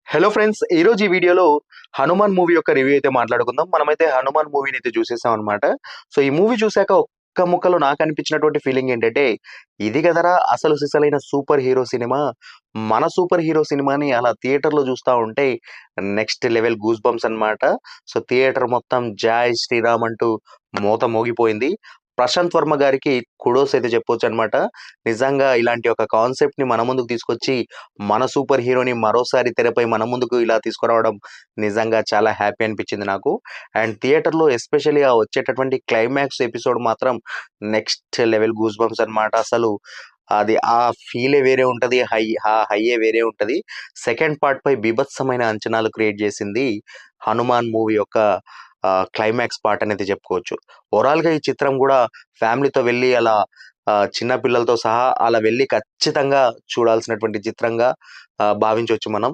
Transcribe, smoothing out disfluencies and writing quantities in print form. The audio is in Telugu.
Hello friends! ఈరోజు ఈ వీడియోలో 'హనుమాన్' మూవీ యొక్క రివ్యూ అయితే మాట్లాడుకుందాం. మనమైతే 'హనుమాన్' మూవీనైతే చూసేసామనమాట. సో, ఈ మూవీ చూసాక ఒక్క ముక్కలో నాకనిపించినటువంటి ఫీలింగ్ ఏంటంటే, ఇది కదరా అసలు సిసలైన సూపర్ హీరో సినిమా. మన సూపర్ హీరో సినిమాని అలా థియేటర్‌లో చూస్తా ఉంటే నెక్స్ట్ లెవెల్ గూస్ బంప్స్ అనమాట. సో, థియేటర్ మొత్తం జై శ్రీరామ్ అంటూ మోత మోగిపోయింది. ప్రశాంత్ వర్మ గారికి కుడోస్ అయితే చెప్పొచ్చనమాట. నిజంగా ఇలాంటి ఒక కాన్సెప్ట్‌ని మన ముందుకు తీసుకొచ్చి మన సూపర్ హీరోని మరోసారి తెరపై మన ముందుకు ఇలా తీసుకురావడం నిజంగా చాలా హ్యాపీ అనిపించింది నాకు. అండ్ థియేటర్‌లో ఎస్పెషల్లీ ఆ వచ్చేటటువంటి క్లైమాక్స్ ఎపిసోడ్ మాత్రం నెక్స్ట్ లెవెల్ గూస్ బంప్స్ అన్నమాట. అసలు అది ఆ ఫీలే వేరే ఉంటది. ఆ హైయే వేరే ఉంటది. సెకండ్ పార్ట్‌పై బీభత్సమైన అంచనాలు క్రియేట్ చేసింది 'హనుమాన్' మూవీ యొక్క క్లైమాక్స్ పార్ట్ అనేది చెప్పుకోవచ్చు. ఓవరాల్‌గా ఈ చిత్రం గూడా ఫ్యామిలీతో వెళ్లి అలా చిన్న పిల్లలతో సహా అలా వెళ్లి ఖచ్చితంగా చూడాల్సినటువంటి చిత్రంగా భావించొచ్చు మనం.